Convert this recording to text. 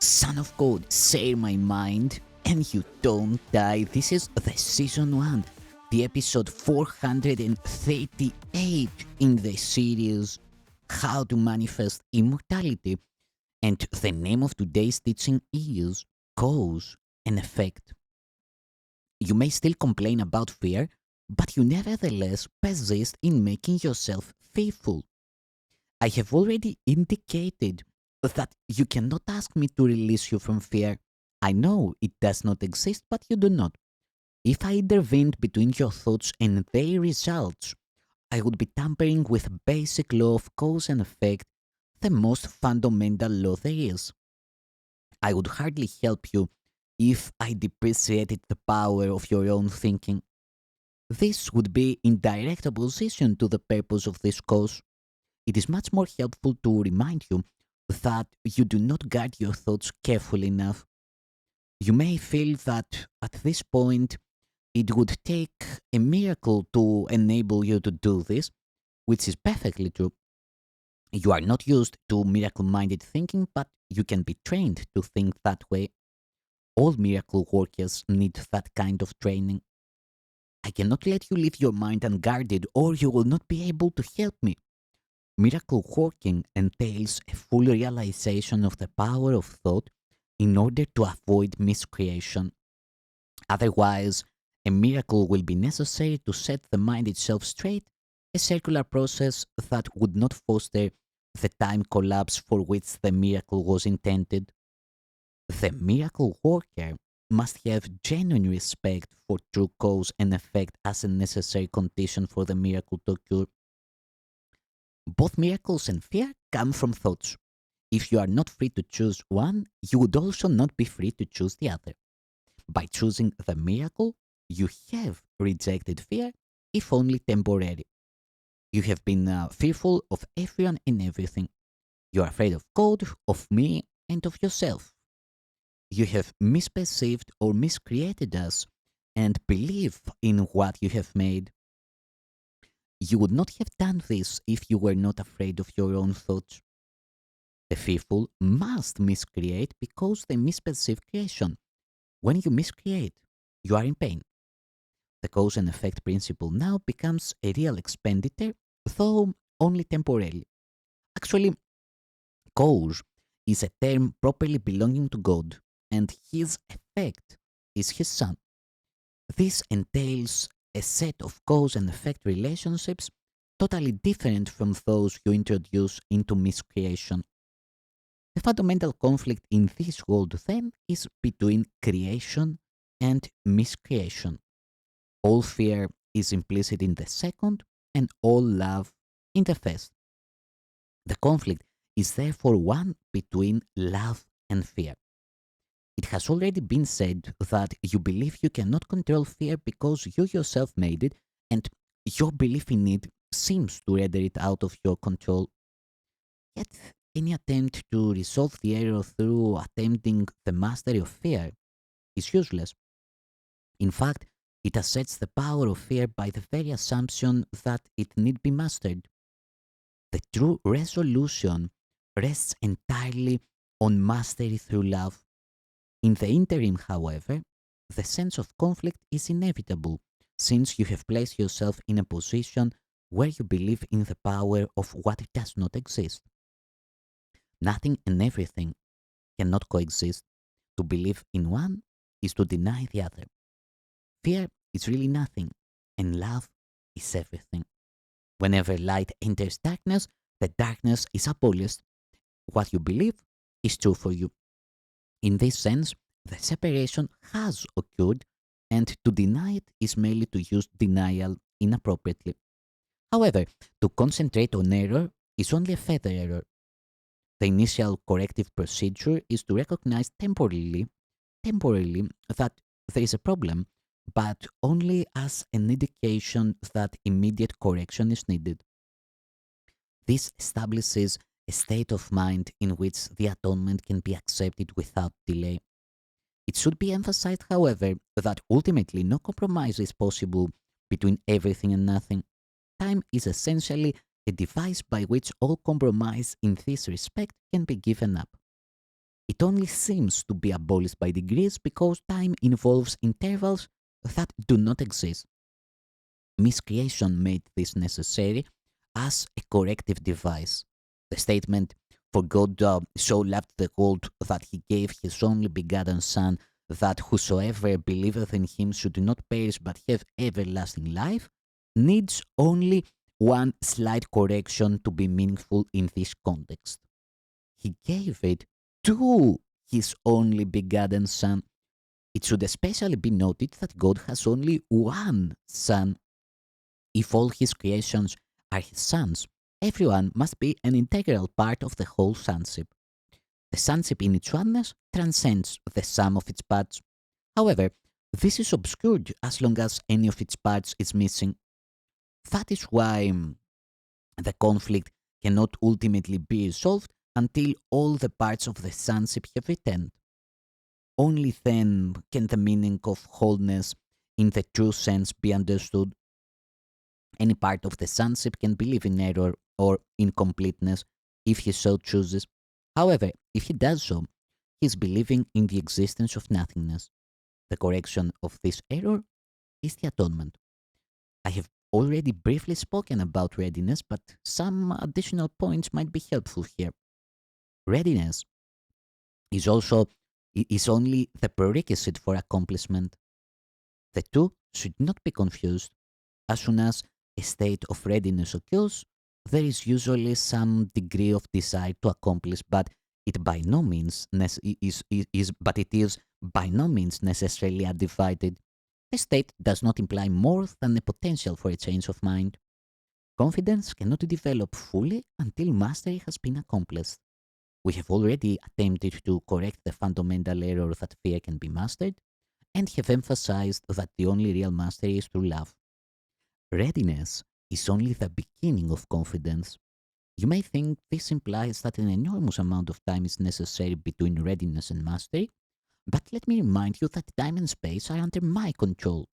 Son of God, share my mind and you don't die. This is the season 1, the episode 438 in the series How to Manifest Immortality. And the name of today's teaching is Cause and Effect. You may still complain about fear, but you nevertheless persist in making yourself fearful. I have already indicated that you cannot ask me to release you from fear. I know it does not exist, but you do not. If I intervened between your thoughts and their results, I would be tampering with a basic law of cause and effect, the most fundamental law there is. I would hardly help you if I depreciated the power of your own thinking. This would be in direct opposition to the purpose of this cause. It is much more helpful to remind you that you do not guard your thoughts carefully enough. You may feel that at this point it would take a miracle to enable you to do this, which is perfectly true. You are not used to miracle minded thinking, but you can be trained to think that way. All miracle workers need that kind of training. I cannot let you leave your mind unguarded, or you will not be able to help me. Miracle working entails a full realization of the power of thought in order to avoid miscreation. Otherwise, a miracle will be necessary to set the mind itself straight, a circular process that would not foster the time collapse for which the miracle was intended. The miracle worker must have genuine respect for true cause and effect as a necessary condition for the miracle to occur. Both miracles and fear come from thoughts. If you are not free to choose one, you would also not be free to choose the other. By choosing the miracle, you have rejected fear, if only temporary. You have been fearful of everyone and everything. You are afraid of God, of me, and of yourself. You have misperceived or miscreated us and believe in what you have made. You would not have done this if you were not afraid of your own thoughts. The fearful must miscreate because they misperceive creation. When you miscreate, you are in pain. The cause and effect principle now becomes a real expenditure, though only temporarily. Actually, cause is a term properly belonging to God, and his effect is his Son. This entails a set of cause and effect relationships totally different from those you introduce into miscreation. The fundamental conflict in this world then is between creation and miscreation. All fear is implicit in the second, and all love in the first. The conflict is therefore one between love and fear. It has already been said that you believe you cannot control fear because you yourself made it, and your belief in it seems to render it out of your control. Yet, any attempt to resolve the error through attempting the mastery of fear is useless. In fact, it asserts the power of fear by the very assumption that it need be mastered. The true resolution rests entirely on mastery through love. In the interim, however, the sense of conflict is inevitable since you have placed yourself in a position where you believe in the power of what does not exist. Nothing and everything cannot coexist. To believe in one is to deny the other. Fear is really nothing, and love is everything. Whenever light enters darkness, the darkness is abolished. What you believe is true for you. In this sense, the separation has occurred, and to deny it is merely to use denial inappropriately. However, to concentrate on error is only a further error. The initial corrective procedure is to recognize temporarily that there is a problem, but only as an indication that immediate correction is needed. This establishes a state of mind in which the atonement can be accepted without delay. It should be emphasized, however, that ultimately no compromise is possible between everything and nothing. Time is essentially a device by which all compromise in this respect can be given up. It only seems to be abolished by degrees because time involves intervals that do not exist. Miscreation made this necessary as a corrective device. The statement, "For God so loved the world that he gave his only begotten Son, that whosoever believeth in him should not perish but have everlasting life," needs only one slight correction to be meaningful in this context. He gave it to his only begotten Son. It should especially be noted that God has only one Son. If all his creations are his sons, everyone must be an integral part of the whole sonship. The sonship in its oneness transcends the sum of its parts. However, this is obscured as long as any of its parts is missing. That is why the conflict cannot ultimately be resolved until all the parts of the sonship have returned. Only then can the meaning of wholeness in the true sense be understood. Any part of the sonship can believe in error or incompleteness if he so chooses. However, if he does so, he is believing in the existence of nothingness. The correction of this error is the atonement. I have already briefly spoken about readiness, but some additional points might be helpful here. Readiness is also is only the prerequisite for accomplishment. The two should not be confused. As soon as a state of readiness occurs, there is usually some degree of desire to accomplish, but it by no means but it is by no means necessarily undivided. The state does not imply more than the potential for a change of mind. Confidence cannot develop fully until mastery has been accomplished. We have already attempted to correct the fundamental error that fear can be mastered, and have emphasized that the only real mastery is through love. Readiness is only the beginning of confidence. You may think this implies that an enormous amount of time is necessary between readiness and mastery, but let me remind you that time and space are under my control.